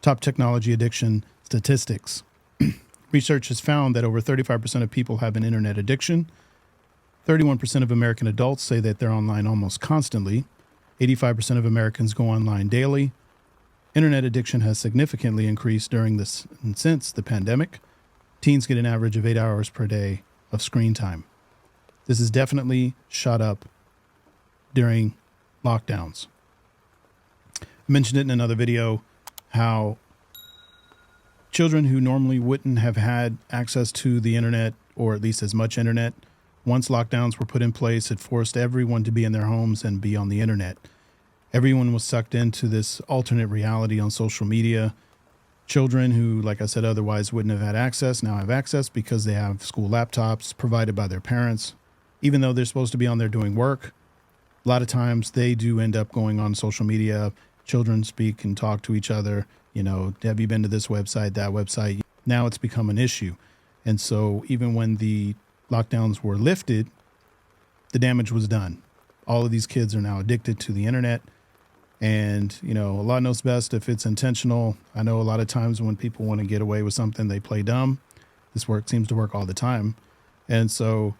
Top technology addiction statistics. Research has found that over 35% of people have an internet addiction. 31% of American adults say that they're online almost constantly. 85% of Americans go online daily. Internet addiction has significantly increased since the pandemic. Teens get an average of 8 hours per day of screen time. This has definitely shot up during lockdowns. I mentioned it in another video how children who normally wouldn't have had access to the internet, or at least as much internet, once lockdowns were put in place, it forced everyone to be in their homes and be on the internet. Everyone was sucked into this alternate reality on social media. Children who, like I said, otherwise wouldn't have had access now have access because they have school laptops provided by their parents. Even though they're supposed to be on there doing work, a lot of times they do end up going on social media. Children speak and talk to each other. You know, have you been to this website, that website? Now it's become an issue. And so even when the lockdowns were lifted, the damage was done. All of these kids are now addicted to the internet. And, you know, Allah knows best if it's intentional. I know a lot of times when people want to get away with something, they play dumb. This seems to work all the time. And so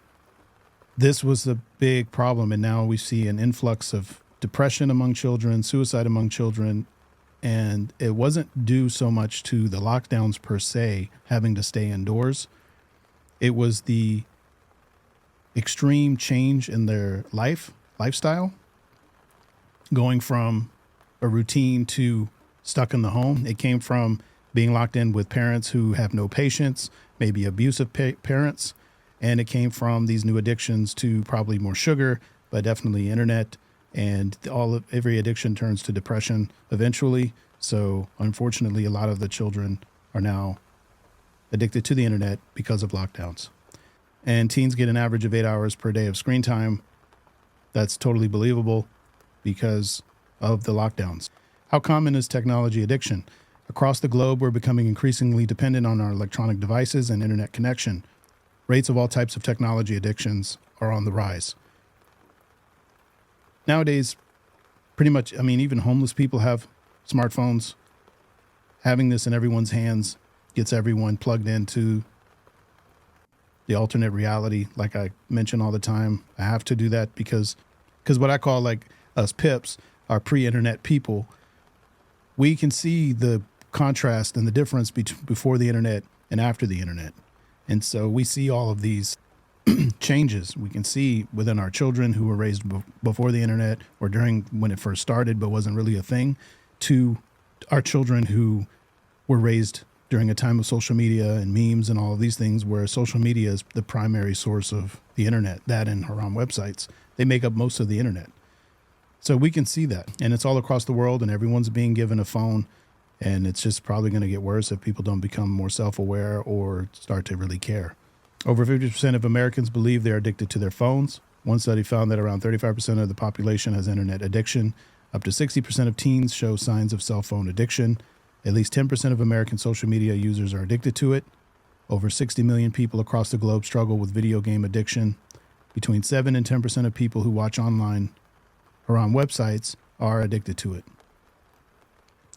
this was a big problem. And now we see an influx of depression among children, suicide among children. And it wasn't due so much to the lockdowns per se, having to stay indoors. It was the extreme change in their lifestyle, going from a routine to stuck in the home. It came from being locked in with parents who have no patience, maybe abusive parents. And it came from these new addictions to probably more sugar, but definitely internet. And every addiction turns to depression eventually. So unfortunately, a lot of the children are now addicted to the internet because of lockdowns. And teens get an average of 8 hours per day of screen time. That's totally believable because of the lockdowns. How common is technology addiction? Across the globe, we're becoming increasingly dependent on our electronic devices and internet connection. Rates of all types of technology addictions are on the rise. Nowadays, pretty much, even homeless people have smartphones. Having this in everyone's hands gets everyone plugged into the alternate reality. Like I mention all the time, I have to do that because what I call like us pips are pre-internet people. We can see the contrast and the difference before the internet and after the internet. And so we see all of these changes. We can see within our children who were raised before the internet or during when it first started, but wasn't really a thing, to our children who were raised during a time of social media and memes and all of these things, where social media is the primary source of the internet, that and haram websites. They make up most of the internet. So we can see that, and it's all across the world, and everyone's being given a phone, and it's just probably going to get worse if people don't become more self-aware or start to really care. Over 50% of Americans believe they're addicted to their phones. One study found that around 35% of the population has internet addiction. Up to 60% of teens show signs of cell phone addiction. At least 10% of American social media users are addicted to it. Over 60 million people across the globe struggle with video game addiction. Between 7 and 10% of people who watch online or on websites are addicted to it.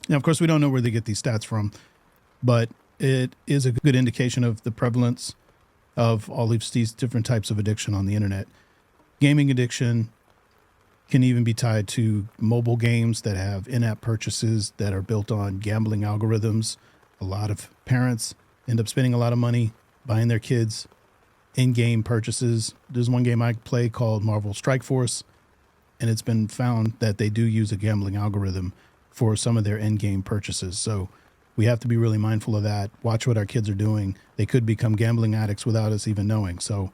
Now, of course, we don't know where they get these stats from, but it is a good indication of the prevalence of all of these different types of addiction on the internet. Gaming addiction can even be tied to mobile games that have in-app purchases that are built on gambling algorithms. A lot of parents end up spending a lot of money buying their kids in-game purchases. There's one game I play called Marvel Strike Force, and it's been found that they do use a gambling algorithm for some of their in-game purchases. So we have to be really mindful of that. Watch what our kids are doing. They could become gambling addicts without us even knowing. So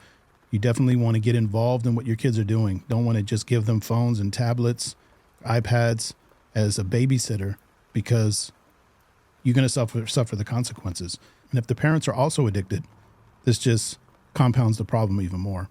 you definitely want to get involved in what your kids are doing. Don't want to just give them phones and tablets, iPads as a babysitter, because you're going to suffer the consequences. And if the parents are also addicted, this just compounds the problem even more.